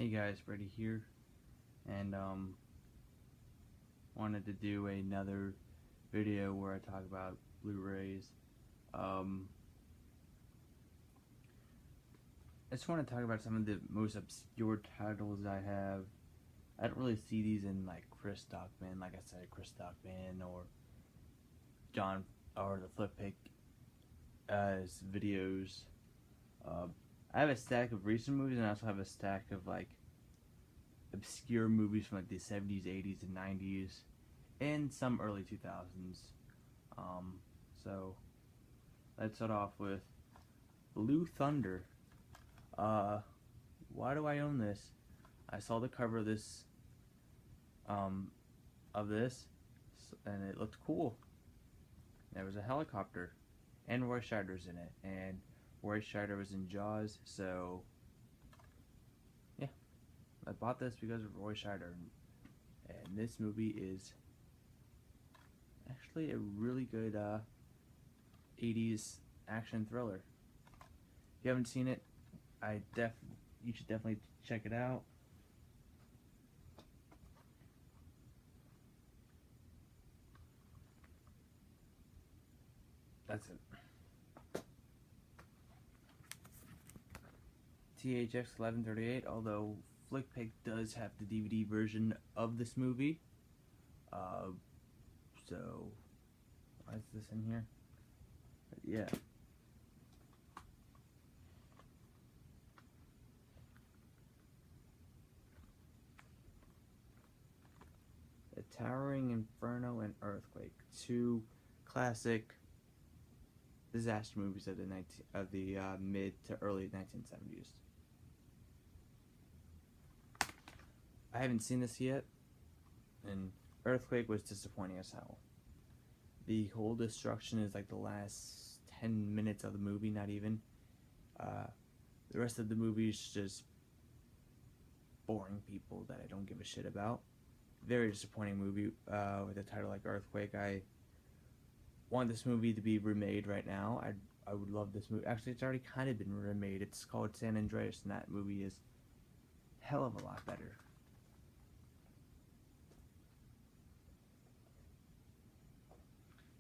Hey guys, Brady here, and wanted to do another video where I talk about Blu-rays. Um, I just want to talk about some of the most obscure titles I have. I don't really see these in like Chris Stockman, like I said, Chris Stockman or John or the Flip Pick videos. I have a stack of recent movies, and I also have a stack of like obscure movies from like the 70s, 80s, and 90s, and some early 2000s. So let's start off with Blue Thunder. Why do I own this? I saw the cover of this, and it looked cool. There was a helicopter, and Roy Scheider's in it, and Roy Scheider was in Jaws, so yeah, I bought this because of Roy Scheider, and this movie is actually a really good 80s action thriller. If you haven't seen it, you should definitely check it out. That's it. THX 1138, although FlickPick does have the DVD version of this movie. So why is this in here? But yeah. The Towering Inferno and Earthquake, two classic disaster movies of the mid to early 1970s. I haven't seen this yet, and Earthquake was disappointing as hell. The whole destruction is like the last 10 minutes of the movie, not even. The rest of the movie is just boring people that I don't give a shit about. Very disappointing movie with a title like Earthquake. I want this movie to be remade right now. I would love this movie. Actually, it's already kind of been remade. It's called San Andreas, and that movie is hell of a lot better.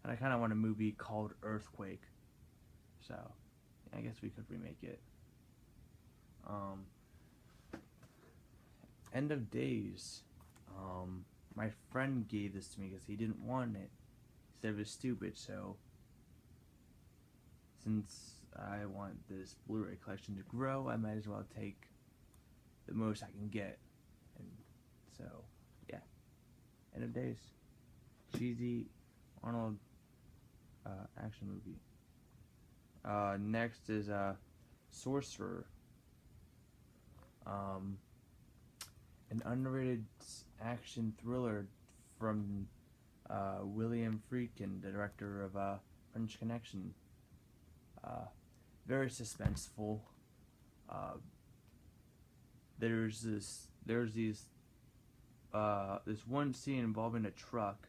And I kind of want a movie called Earthquake, so I guess we could remake it. End of Days. My friend gave this to me because he didn't want it. He said it was stupid, so since I want this Blu-ray collection to grow, I might as well take the most I can get. And so, yeah. End of Days. Cheesy Arnold action movie. Next is Sorcerer. An underrated action thriller from William Friedkin, the director of French Connection. Very suspenseful. There's this one scene involving a truck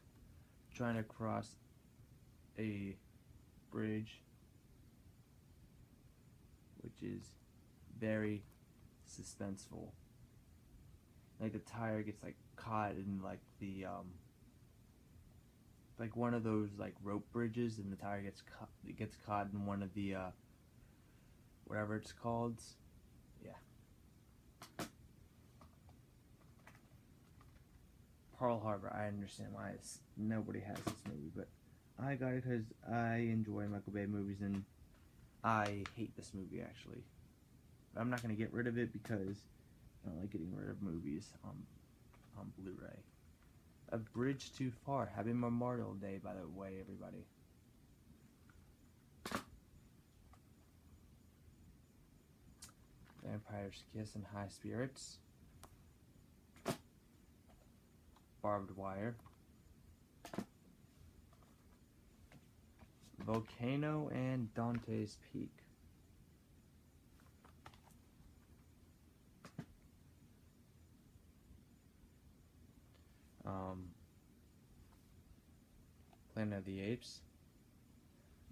trying to cross a bridge, which is very suspenseful. Like the tire gets like caught in like the like one of those like rope bridges, and the tire gets caught in one of the whatever it's called. Yeah. Pearl Harbor. I understand why nobody has this movie, but I got it because I enjoy Michael Bay movies, and I hate this movie actually. But I'm not gonna get rid of it because I don't like getting rid of movies on Blu-ray. A Bridge Too Far. Happy Memorial Day, by the way, everybody. Vampire's Kiss and High Spirits. Barbed Wire. Volcano and Dante's Peak. Planet of the Apes.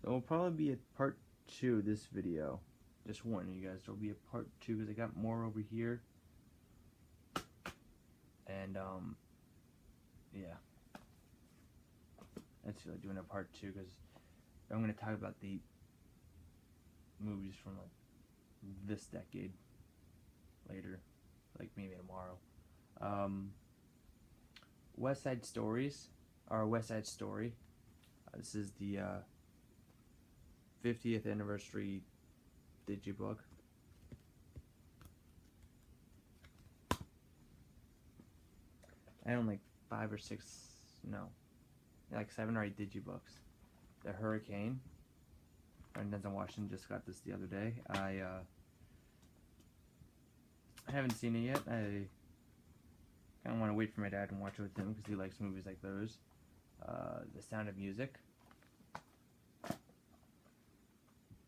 There will probably be a part 2 of this video. Just warning you guys, there will be a part 2 because I got more over here. And yeah, I feel like doing a part 2 because I'm going to talk about the movies from like this decade later, like maybe tomorrow. West Side Stories, or West Side Story. This is the 50th anniversary digibook. I own like 5 or 6, no, like 7 or 8 digibooks. The Hurricane. Denzel Washington just got this the other day. I haven't seen it yet. I kind of want to wait for my dad and watch it with him because he likes movies like those. The Sound of Music.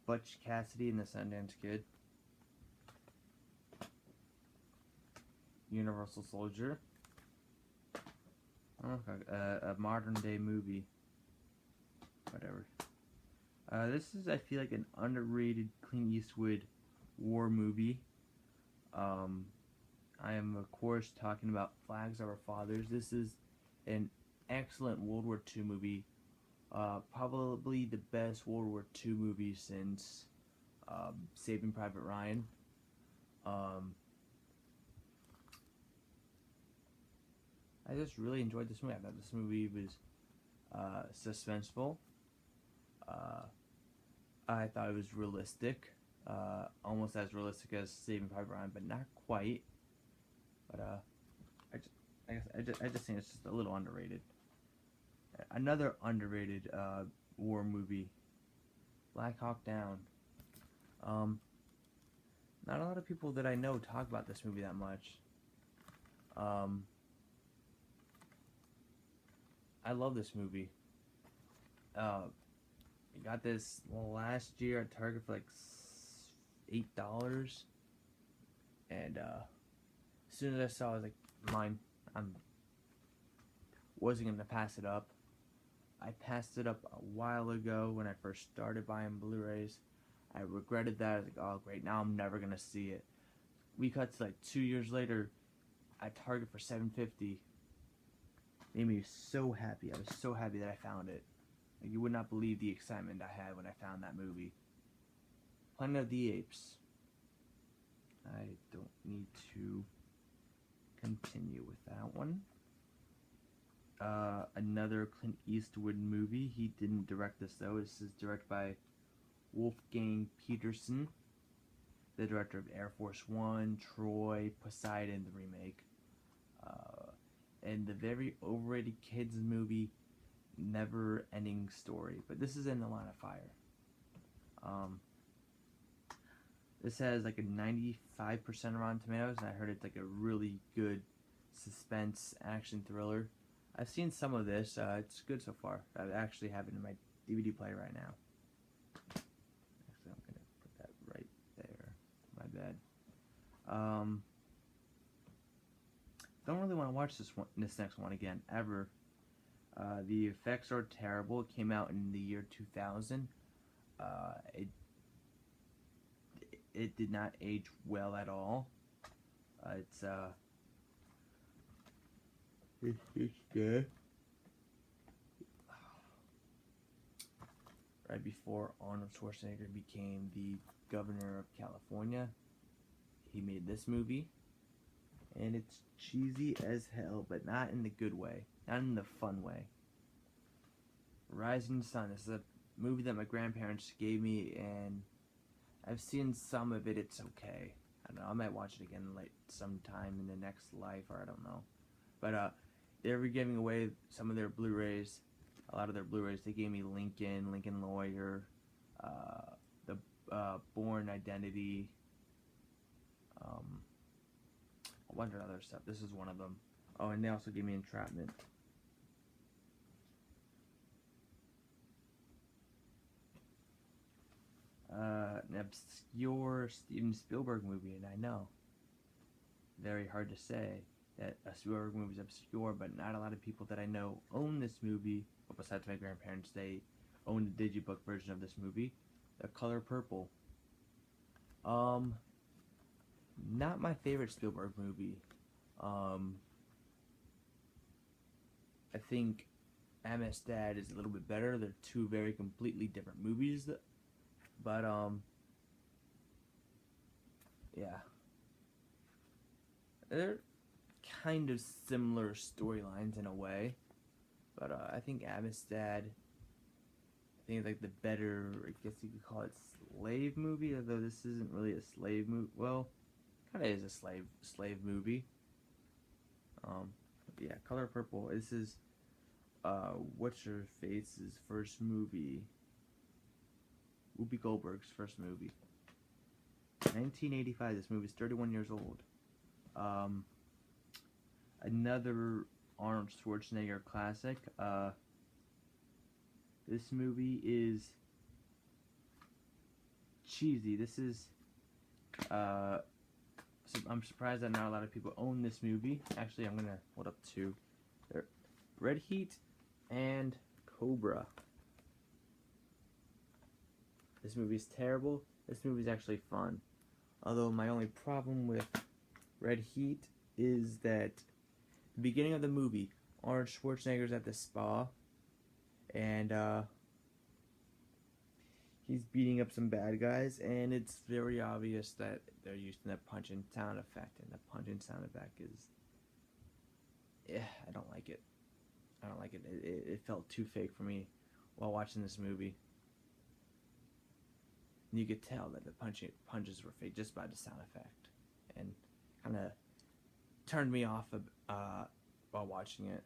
Butch Cassidy and the Sundance Kid. Universal Soldier. A modern day movie. Whatever. This is, I feel like, an underrated Clint Eastwood war movie. I am, of course, talking about Flags of Our Fathers. This is an excellent World War II movie. Probably the best World War II movie since Saving Private Ryan. I just really enjoyed this movie. I thought this movie was suspenseful. I thought it was realistic, almost as realistic as Saving Private Ryan, but not quite. But I just think it's just a little underrated. Another underrated war movie, Black Hawk Down. Not a lot of people that I know talk about this movie that much. I love this movie. I got this last year at Target for like $8, and as soon as I saw it, I was like, mine. Wasn't gonna pass it up. I passed it up a while ago when I first started buying Blu-rays. I regretted that. I was like, oh great, now I'm never gonna see it. We cut to like 2 years later at Target for $7.50. Made me so happy. I was so happy that I found it. Like, you would not believe the excitement I had when I found that movie. Planet of the Apes. I don't need to continue with that one. Another Clint Eastwood movie. He didn't direct this though. This is directed by Wolfgang Petersen, the director of Air Force One, Troy, Poseidon, the remake, and the very overrated kids movie, Never Ending Story. But this is in the line of fire. This has like a 95% Rotten Tomatoes, and I heard it's like a really good suspense action thriller. I've seen some of this. It's good so far. I actually have it in my DVD player right now. Actually, I'm going to put that right there. My bad. Don't really want to watch this next one again, ever. The effects are terrible. It came out in the year 2000. It did not age well at all. It's good. Right before Arnold Schwarzenegger became the governor of California, he made this movie, and it's cheesy as hell, but not in the good way, not in the fun way. Rising Sun. This is a movie that my grandparents gave me, and I've seen some of it. It's okay. I don't know. I might watch it again like sometime in the next life, or I don't know. But they were giving away some of their Blu-rays, a lot of their Blu-rays. They gave me Lincoln Lawyer, the Bourne Identity, a bunch of other stuff. This is one of them. Oh, and they also gave me Entrapment. An obscure Steven Spielberg movie, and I know, very hard to say that a Spielberg movie is obscure, but not a lot of people that I know own this movie. Well, besides my grandparents, they own the digibook version of this movie, The Color Purple. Not my favorite Spielberg movie. I think Amistad is a little bit better. They're two very completely different movies, but yeah, they're kind of similar storylines in a way. But I think Amistad, I think like the better, I guess you could call it slave movie. Although this isn't really a slave movie. Well, kind of is a slave movie. Yeah, Color Purple. This is what's her face's first movie. Whoopi Goldberg's first movie. 1985. This movie's 31 years old. Another Arnold Schwarzenegger classic. This movie is cheesy. This is I'm surprised that not a lot of people own this movie. Actually, I'm gonna hold up two. They're Red Heat and Cobra. This movie's terrible. This movie's actually fun. Although my only problem with Red Heat is that the beginning of the movie, Arnold Schwarzenegger's at the spa, and he's beating up some bad guys, and it's very obvious that they're using the punching sound effect, and the punching sound effect is, yeah, I don't like it. I don't like it. It felt too fake for me while watching this movie. And you could tell that the punches were fake just by the sound effect, and kind of turned me off while watching it.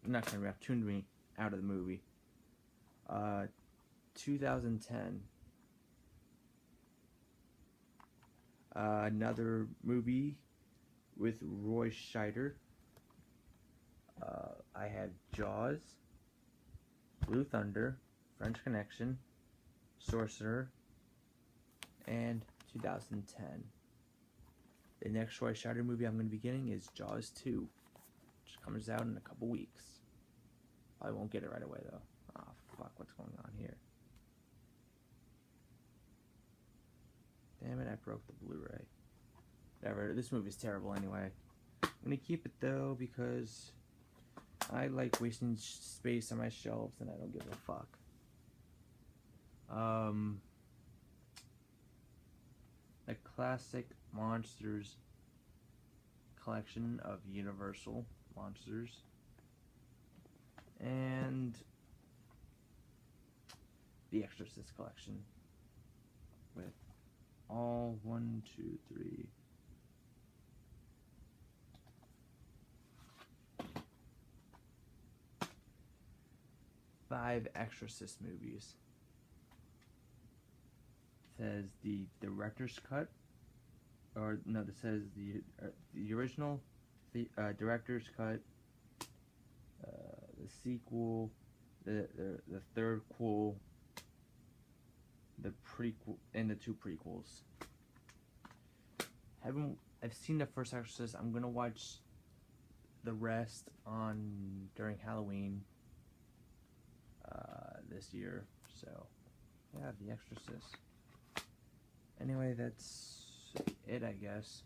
Not turned me off, tuned me out of the movie. 2010. Another movie with Roy Scheider. I have Jaws, Blue Thunder, French Connection, Sorcerer, and 2010. The next Roy Scheider movie I'm going to be getting is Jaws 2, which comes out in a couple weeks. I won't get it right away though. Ah, fuck, what's going on here? Damn it, I broke the Blu-ray. Whatever, this movie's terrible anyway. I'm gonna keep it though because I like wasting space on my shelves and I don't give a fuck. A classic monsters collection of Universal monsters. And the Exorcist collection with all 1, 2, 3. 5 Exorcist movies. It says the director's cut, or no, it says the original, the director's cut, the sequel, the third quel, the prequel, and the 2 prequels. I've seen the first Exorcist. I'm gonna watch the rest during Halloween this year. So yeah, The Exorcist. Anyway, that's it, I guess.